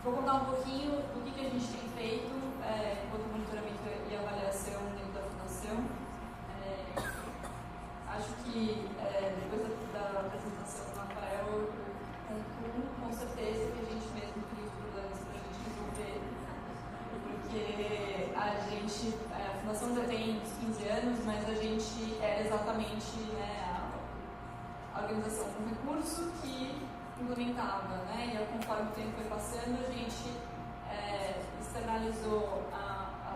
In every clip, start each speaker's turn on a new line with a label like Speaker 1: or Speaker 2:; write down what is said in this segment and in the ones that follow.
Speaker 1: Vou contar um pouquinho do que a gente tem feito enquanto monitoramento e avaliação dentro da fundação. Acho que depois da apresentação do Rafael, eu concluo com certeza que a gente mesmo cria os problemas para a gente resolver, porque a fundação já tem uns 15 anos, mas a gente era exatamente a organização com recurso que implementava, né? E conforme o tempo foi passando, a gente externalizou a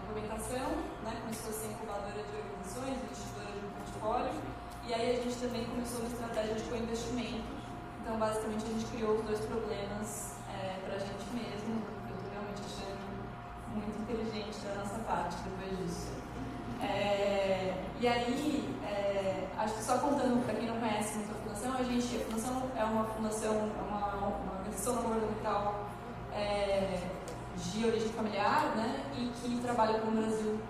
Speaker 1: implementação, né? Começou a ser incubadora de organizações, investidora de portfólio, e aí a gente também começou uma estratégia de co-investimento. Então, basicamente, a gente criou os dois problemas para a gente mesmo. Eu estou realmente achando muito inteligente da nossa parte depois disso. E aí, acho que só contando para quem não conhece muito a fundação, a fundação é uma fundação, uma organização não governamental de origem familiar, né, e que trabalha com um Brasil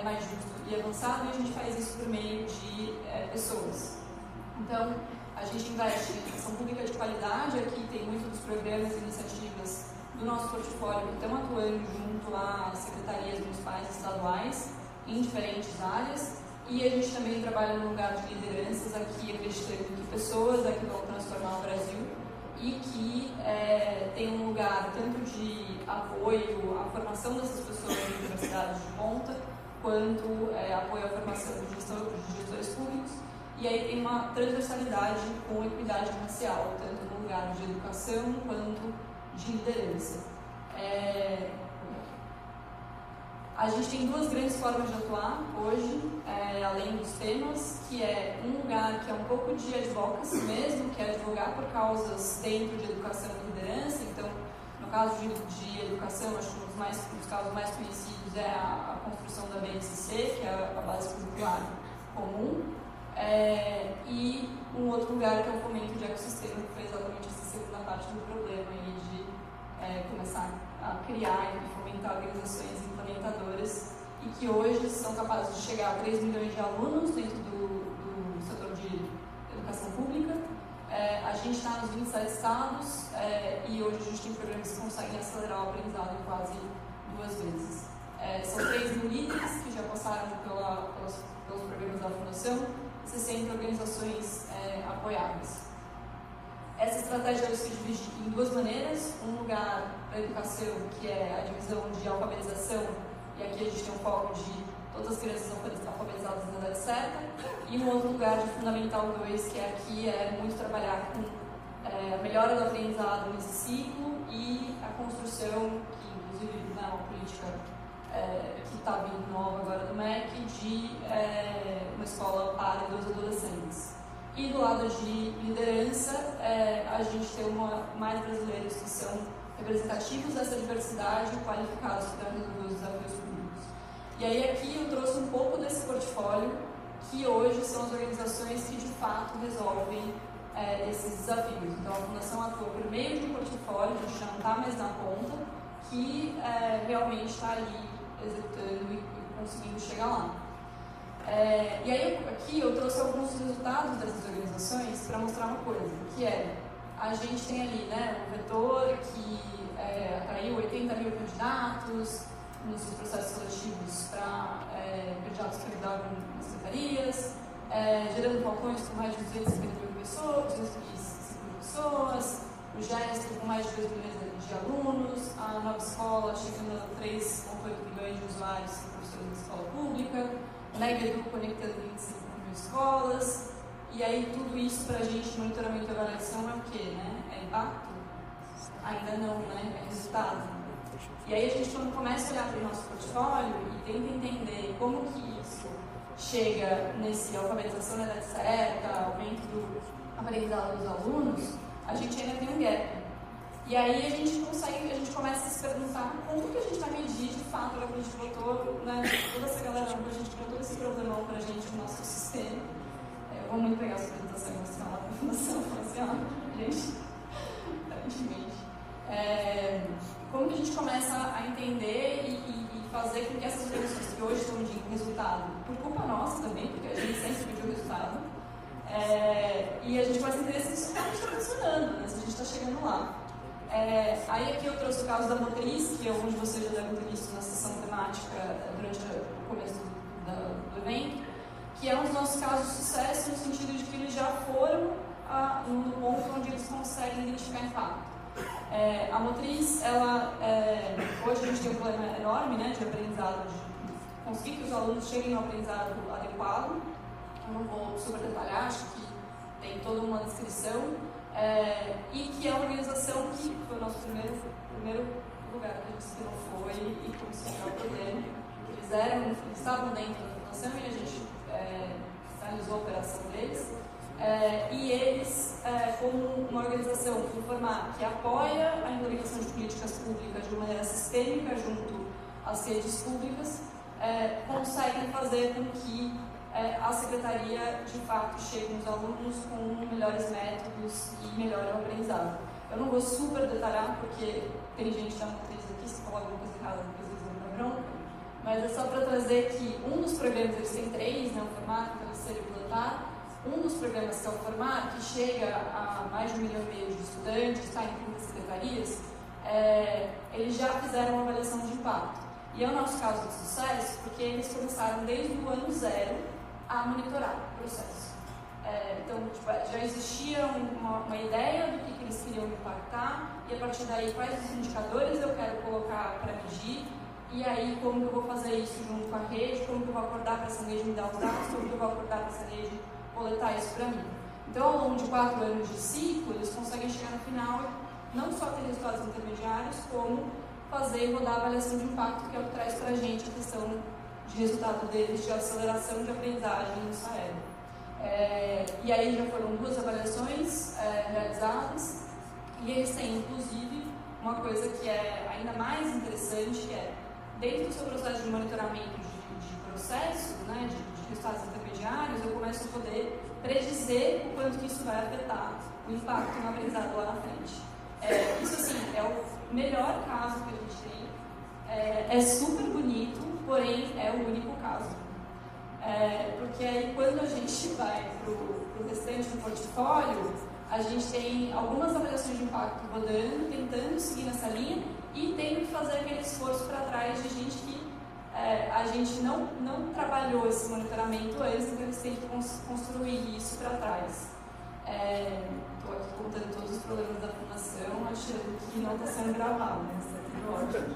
Speaker 1: mais justo e avançado, e a gente faz isso por meio de pessoas. Então, a gente investe em educação pública de qualidade. Aqui tem muitos dos programas e iniciativas do nosso portfólio que estão atuando junto às secretarias municipais e estaduais em diferentes áreas, e a gente também trabalha no lugar de lideranças aqui, acreditando que pessoas aqui vão transformar o Brasil e que tem um lugar tanto de apoio à formação dessas pessoas em universidades de ponta, quanto apoio à formação de gestores públicos, e aí tem uma transversalidade com equidade racial, tanto no lugar de educação quanto de liderança. A gente tem duas grandes formas de atuar hoje, além dos temas, que é um lugar que é um pouco de advocacy mesmo, que é advogar por causas dentro de educação e liderança. Então, no caso de educação, acho que um dos casos mais conhecidos é a construção da BNCC, que é a base curricular comum, e um outro lugar que é o fomento de ecossistema, que foi exatamente essa segunda parte do problema, aí de começar a criar e fomentar organizações implementadoras e que hoje são capazes de chegar a 3 milhões de alunos dentro do setor de educação pública. A gente está nos 27 estados e hoje a gente tem programas que conseguem acelerar o aprendizado quase 2 vezes. São 3 mil líderes que já passaram pelos programas da Fundação, 60 organizações apoiadas. Essa estratégia se divide em 2 maneiras: um lugar para a educação, que é a divisão de alfabetização, e aqui a gente tem um foco de todas as crianças alfabetizadas na idade certa, e um outro lugar de Fundamental 2, que aqui é muito trabalhar com a melhora do aprendizado nesse ciclo e a construção, que inclusive é uma política que está vindo nova agora do MEC, de uma escola para os adolescentes. E do lado de liderança, a gente tem mais brasileiros que são representativos dessa diversidade e qualificados para resolver os desafios públicos. E aí aqui eu trouxe um pouco desse portfólio, que hoje são as organizações que de fato resolvem esses desafios. Então a Fundação atua por meio de um portfólio, a gente já não está mais na ponta, que realmente está ali executando e conseguindo chegar lá. E aí aqui eu trouxe alguns resultados dessas organizações para mostrar uma coisa, que a gente tem ali, né, um vetor que atraiu 80 mil candidatos nos processos seletivos para candidatos que ajudavam nas secretarias, gerando balcões com mais de 250 mil pessoas, o GESTO com mais de 2 milhões de alunos, a Nova Escola chegando a 3,8 milhões de usuários e professores da escola pública, o NEG-EDU conectando 25 mil escolas. E aí tudo isso para a gente, monitoramento e avaliação, é o quê, né? É impacto? Ainda não, né? É resultado. E aí a gente, quando começa a olhar para o nosso portfólio e tenta entender como que isso chega nesse alfabetização na idade certa, aumento do aprendizado dos alunos, a gente ainda tem um gap. E aí a gente começa a se perguntar como que a gente vai medir de fato, agora que a gente botou, né, toda essa galera, a gente botou esse problemão pra gente no nosso sistema. Eu vou muito pegar essa apresentação e mostrar lá para a Fundação, falar assim, gente, aparentemente. Como que a gente começa a entender e fazer com que essas organizações que hoje estão medindo resultado, por culpa nossa também, porque a gente sempre pediu resultado, e a gente começa a entender se isso realmente está funcionando, né, se a gente está chegando lá. Aí aqui eu trouxe o caso da Motriz, que alguns de vocês já devem ter visto na sessão temática durante o começo do evento, que é um dos nossos casos de sucesso no sentido de que eles já foram no ponto onde eles conseguem identificar impacto. A Motriz, hoje a gente tem um problema enorme, né, de aprendizado, de conseguir que os alunos cheguem ao aprendizado adequado. Eu não vou super detalhar, acho que tem toda uma descrição. E que é uma organização que foi o nosso primeiro lugar que a gente se não foi e conseguiu o problema. Eles estavam dentro da fundação e a gente finalizou a operação deles. E eles, como uma organização com formato que apoia a implementação de políticas públicas de uma maneira sistêmica junto às redes públicas, conseguem fazer com que a secretaria, de fato, chegue nos alunos com melhores métodos e melhore o aprendizado. Eu não vou super detalhar, porque tem gente da Motriz aqui, se falar alguma coisa errada, depois eles vão dar bronca, mas é só para trazer que um dos programas, eles têm 3, né, o formato, que eles seriam implantar. Um dos programas, que é o formato, que chega a mais de 1,5 milhão de estudantes, está em 30 secretarias, eles já fizeram uma avaliação de impacto. E é o nosso caso de sucesso, porque eles começaram desde o ano 0 a monitorar o processo. Então, já existia uma ideia do que eles queriam impactar, e a partir daí, quais os indicadores eu quero colocar para medir, e aí como que eu vou fazer isso junto com a rede, como que eu vou acordar para essa rede me dar os dados, como que eu vou acordar para essa rede coletar isso para mim. Então, ao longo de 4 anos de ciclo, eles conseguem chegar no final e não só ter resultados intermediários, como fazer e rodar a avaliação de impacto, que é o que traz para a gente a questão de resultado deles de aceleração de aprendizagem no Saeb. E aí já foram 2 avaliações realizadas, e eles têm, inclusive, uma coisa que é ainda mais interessante, que é, dentro do seu processo de monitoramento de processo, né, de resultados intermediários, eu começo a poder predizer o quanto que isso vai afetar o impacto no aprendizado lá na frente. Isso, assim, é o melhor caso que a gente tem. É super bonito, porém é o único caso. Porque aí, quando a gente vai para o restante do portfólio, a gente tem algumas avaliações de impacto rodando, tentando seguir nessa linha e tendo que fazer aquele esforço para trás de gente que a gente não trabalhou esse monitoramento antes, então eles têm que construir isso para trás. Estou aqui contando todos os problemas da fundação, achando que não está sendo gravado, né? Isso é tudo ótimo.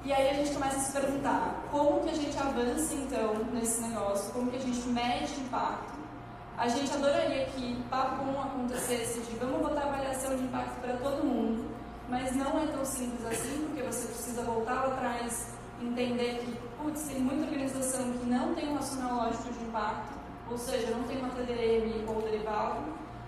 Speaker 1: E aí a gente começa a se perguntar como que a gente avança então nesse negócio, como que a gente mede impacto. A gente adoraria que papo 1 acontecesse de vamos botar avaliação de impacto para todo mundo, mas não é tão simples assim, porque você precisa voltar lá atrás, entender que, putz, tem muita organização que não tem um racional lógico de impacto, ou seja, não tem uma TDM ou derivado,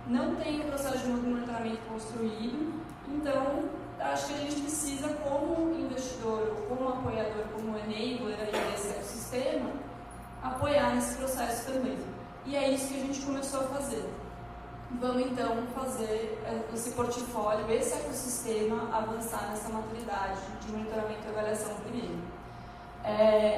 Speaker 1: não tem o processo de monitoramento construído. Então, acho que a gente precisa, como investidor, ou como apoiador, como enabler desse ecossistema, apoiar nesse processo também. E é isso que a gente começou a fazer. Vamos então fazer esse portfólio, esse ecossistema avançar nessa maturidade de monitoramento e avaliação primeiro.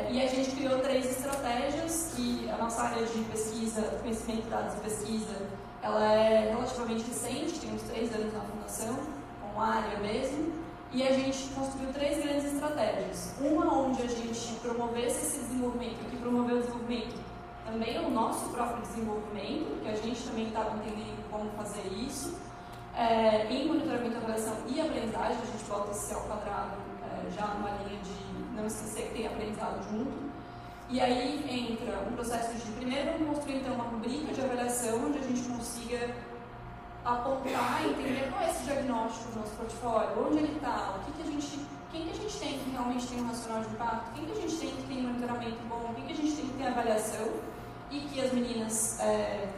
Speaker 1: E a gente criou 3 estratégias, que a nossa área de pesquisa, conhecimento de dados e pesquisa, ela é relativamente recente, tem uns 3 anos na fundação, como área mesmo, e a gente construiu 3 grandes estratégias. Uma onde a gente promovesse esse desenvolvimento, que promoveu o desenvolvimento também o nosso próprio desenvolvimento, porque a gente também estava entendendo como fazer isso, em monitoramento, avaliação e aprendizagem, a gente bota esse ao quadrado já numa linha de não esquecer que tem aprendizado junto. E aí entra um processo de, primeiro, vamos construir então uma rubrica de avaliação onde a gente consiga apontar e entender qual é esse diagnóstico do nosso portfólio, onde ele está, quem que a gente tem que realmente tem um racional de impacto, quem que a gente tem que tem monitoramento bom, quem que a gente tem que ter avaliação, e que as meninas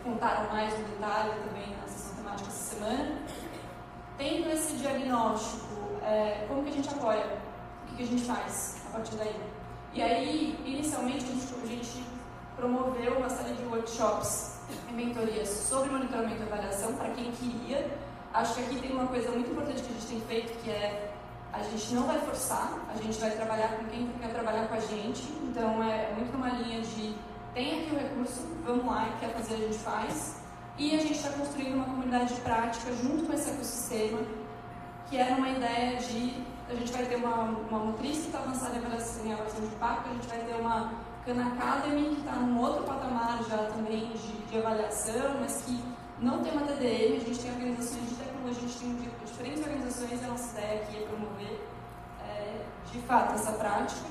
Speaker 1: contaram mais no detalhe também na sessão temática essa semana. Tendo esse diagnóstico, como que a gente apoia? O que a gente faz a partir daí? E aí, inicialmente, a gente promoveu uma série de workshops e mentorias sobre monitoramento e avaliação para quem queria. Acho que aqui tem uma coisa muito importante que a gente tem feito, que é a gente não vai forçar, a gente vai trabalhar com quem quer trabalhar com a gente. Então, é muito uma linha de tem aqui o recurso, vamos lá, quer fazer, a gente faz. E a gente está construindo uma comunidade de prática junto com esse ecossistema, que é uma ideia de... A gente vai ter uma motriz que está avançada em avaliação de impacto, a gente vai ter uma Khan Academy, que está num outro patamar já também de avaliação, mas que não tem uma TDM, a gente tem organizações de tecnologia, a gente tem diferentes organizações, e a nossa ideia aqui é promover, de fato, essa prática.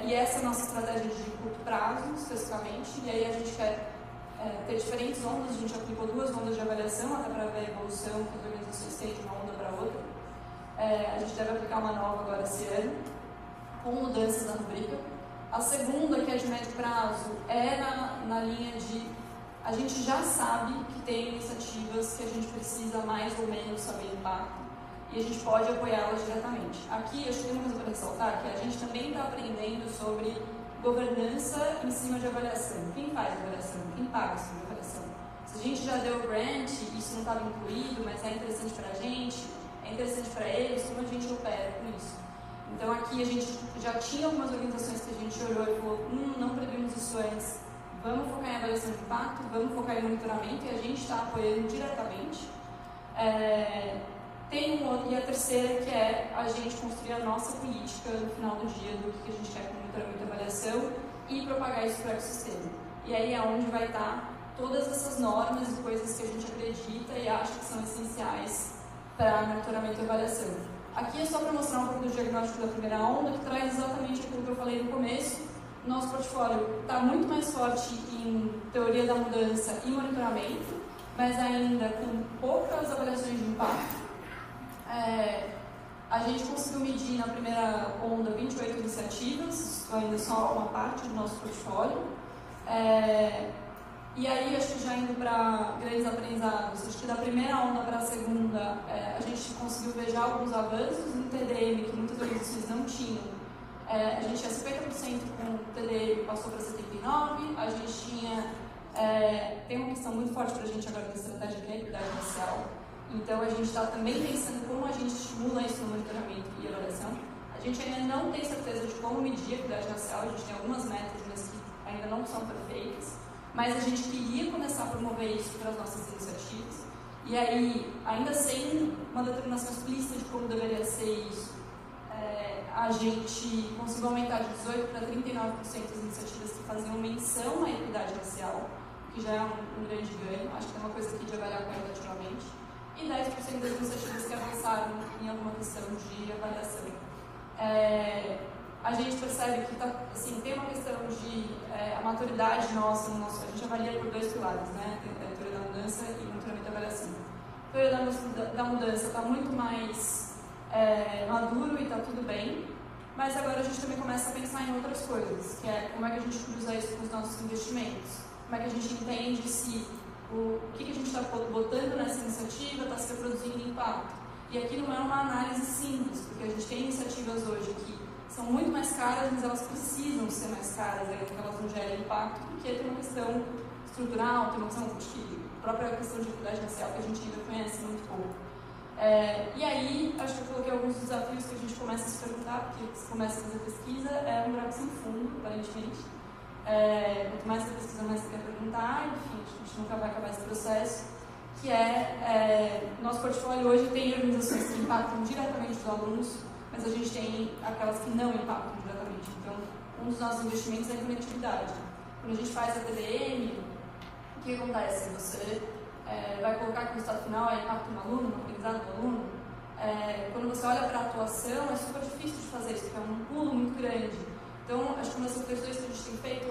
Speaker 1: E essa é a nossa estratégia de curto prazo, especificamente, e aí a gente quer ter diferentes ondas, a gente aplicou 2 ondas de avaliação, até para ver a evolução que as organizações têm de uma onda para outra. A gente deve aplicar uma nova agora esse ano, com mudanças na rubrica. A segunda, que é de médio prazo, é na linha de... A gente já sabe que tem iniciativas que a gente precisa mais ou menos saber impacto, e a gente pode apoiá-las diretamente. Aqui, acho que tem uma coisa para ressaltar, que a gente também está aprendendo sobre governança em cima de avaliação. Quem faz avaliação? Quem paga sobre avaliação? Se a gente já deu grant, isso não estava incluído, mas é interessante para a gente, é interessante para eles, como a gente opera com isso. Então aqui a gente já tinha algumas organizações que a gente olhou e falou, não previmos isso antes, vamos focar em avaliação de impacto, vamos focar em monitoramento, e a gente está apoiando diretamente. Tem e a terceira, que é a gente construir a nossa política no final do dia do que a gente quer com monitoramento e avaliação e propagar isso para o ecossistema. E aí é onde vai estar todas essas normas e coisas que a gente acredita e acha que são essenciais para monitoramento e avaliação. Aqui é só para mostrar um pouco do diagnóstico da primeira onda, que traz exatamente aquilo que eu falei no começo. Nosso portfólio está muito mais forte em teoria da mudança e monitoramento, mas ainda com poucas avaliações de impacto. A gente conseguiu medir na primeira onda 28 iniciativas, ainda só uma parte do nosso portfólio. E aí, acho que já indo para grandes aprendizados, acho que da primeira onda para a segunda, a gente conseguiu ver já alguns avanços no TDM, que muitas organizações não tinham. A gente tinha 50% com o TDM, passou para 79%, a gente tinha... tem uma questão muito forte para a gente agora da estratégia, que é a equidade racial. Então, a gente está também pensando como a gente estimula isso no monitoramento e avaliação. A gente ainda não tem certeza de como medir a equidade racial, a gente tem algumas metas, mas que ainda não são perfeitas. Mas a gente queria começar a promover isso para as nossas iniciativas. E aí, ainda sem uma determinação explícita de como deveria ser isso, a gente conseguiu aumentar de 18% para 39% as iniciativas que faziam menção à equidade racial, que já é um grande ganho. Acho que é uma coisa aqui de avaliar qualitativamente. E 10% das iniciativas que avançaram em alguma questão de avaliação. A gente percebe que assim, tem uma questão de a maturidade nossa, a gente avalia por 2 pilares, né? A teoria da mudança e monitoramento e avaliação. A teoria da mudança está muito mais maduro e está tudo bem, mas agora a gente também começa a pensar em outras coisas, que é como é que a gente cruza isso com os nossos investimentos, como é que a gente entende se o que a gente está botando nessa iniciativa está se reproduzindo em impacto. E aqui não é uma análise simples, porque a gente tem iniciativas hoje que são muito mais caras, mas elas precisam ser mais caras, ainda que elas não gerem impacto, porque tem uma questão estrutural, tem uma questão de própria questão de equidade racial que a gente ainda conhece muito pouco. E aí, acho que eu coloquei alguns desafios que a gente começa a se perguntar, porque você começa a fazer pesquisa, é um buraco sem fundo, aparentemente. Quanto mais você pesquisa, mais você quer perguntar, enfim, a gente nunca vai acabar esse processo, que nosso portfólio hoje tem organizações que impactam diretamente os alunos, mas a gente tem aquelas que não impactam diretamente. Então, um dos nossos investimentos é em conectividade. Quando a gente faz a TDM, o que acontece? Você vai colocar que o resultado final é impacto no aluno, no aprendizado do aluno. Quando você olha para a atuação, é super difícil de fazer isso, porque é um pulo muito grande. Então, acho que uma das reflexões que a gente tem feito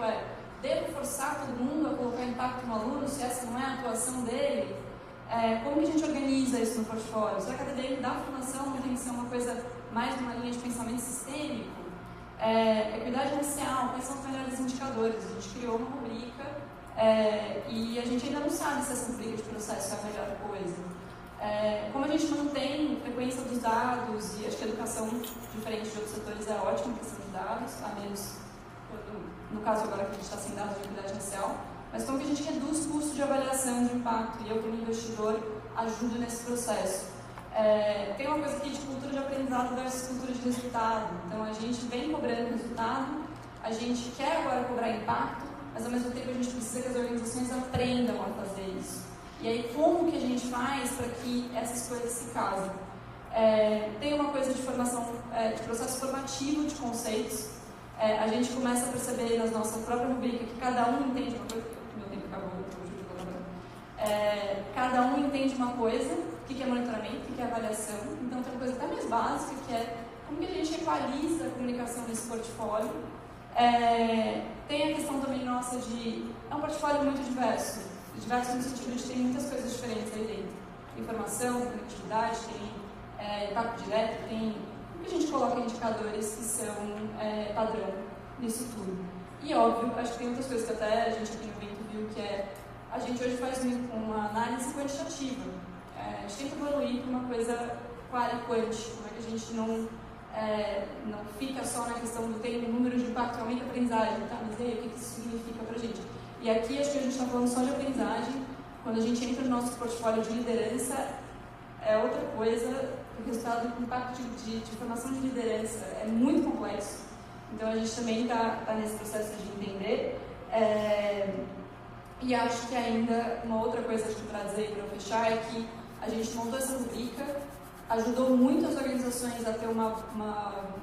Speaker 1: devo forçar todo mundo a colocar impacto no aluno, se essa não é a atuação dele? Como que a gente organiza isso no portfólio? Será que a TDM da formação não tem que ser uma coisa mais numa linha de pensamento sistêmico? Equidade racial, quais são os melhores indicadores? A gente criou uma rubrica e a gente ainda não sabe se essa rubrica de processo é a melhor coisa. Como a gente mantém frequência dos dados, e acho que a educação, diferente de outros setores, é ótima questão de dados, a menos no caso agora que a gente está sem dados de equidade racial, mas como que a gente reduz o custo de avaliação de impacto, e eu como investidor ajudo nesse processo. Tem uma coisa aqui de cultura de aprendizado versus cultura de resultado. Então a gente vem cobrando resultado, a gente quer agora cobrar impacto, mas ao mesmo tempo a gente precisa que as organizações aprendam a fazer isso. E aí, como que a gente faz para que essas coisas se casem? Tem uma coisa de formação, de processo formativo de conceitos. A gente começa a perceber na nossa própria rubrica que cada um entende uma coisa. Meu tempo acabou, cada um entende uma coisa, o que é monitoramento, o que é avaliação. Então, tem uma coisa até mais básica, que é como que a gente equaliza a comunicação nesse portfólio. Tem a questão também nossa de... É um portfólio muito diverso no sentido de ter muitas coisas diferentes aí dentro. Informação, conectividade, tem impacto direto, tem... O que a gente coloca indicadores que são padrão nisso tudo. E óbvio, acho que tem outras coisas que até a gente aqui no evento viu, que a gente hoje faz muito com uma análise quantitativa. A gente tenta evoluir para uma coisa qual e quanti, como é que a gente não fica só na questão do ter um número de impacto, aumenta a aprendizagem, tá? Mas e aí, o que isso significa para a gente? E aqui acho que a gente está falando só de aprendizagem. Quando a gente entra no nosso portfólio de liderança, é outra coisa. O resultado do impacto de formação de liderança é muito complexo. Então a gente também está nesse processo de entender. E acho que ainda uma outra coisa para dizer, para fechar, é que a gente montou essa rubrica, ajudou muito as organizações a ter uma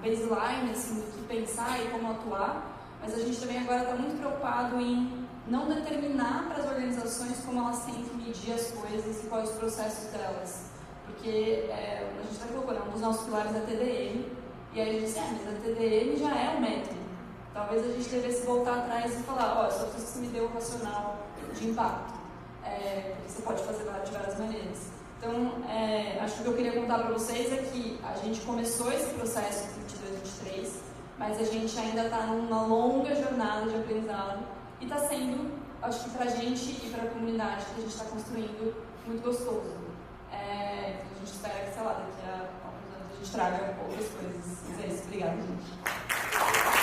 Speaker 1: baseline assim, do que pensar e como atuar, mas a gente também agora está muito preocupado em não determinar para as organizações como elas têm que medir as coisas e quais os processos delas. Porque a gente está colocando um dos nossos pilares da TDM, e aí a gente disse, mas a TDM já é um método. Talvez a gente devesse voltar atrás e falar, só preciso que você me dê o racional de impacto. Porque você pode fazer de várias maneiras. Então, acho que o que eu queria contar para vocês é que a gente começou esse processo em 22, 23, mas a gente ainda está numa longa jornada de aprendizado e está sendo, acho que para a gente e para a comunidade que a gente está construindo, muito gostoso. A gente espera que, sei lá, daqui a alguns anos a gente traga outras coisas. Mas é isso, obrigada, gente.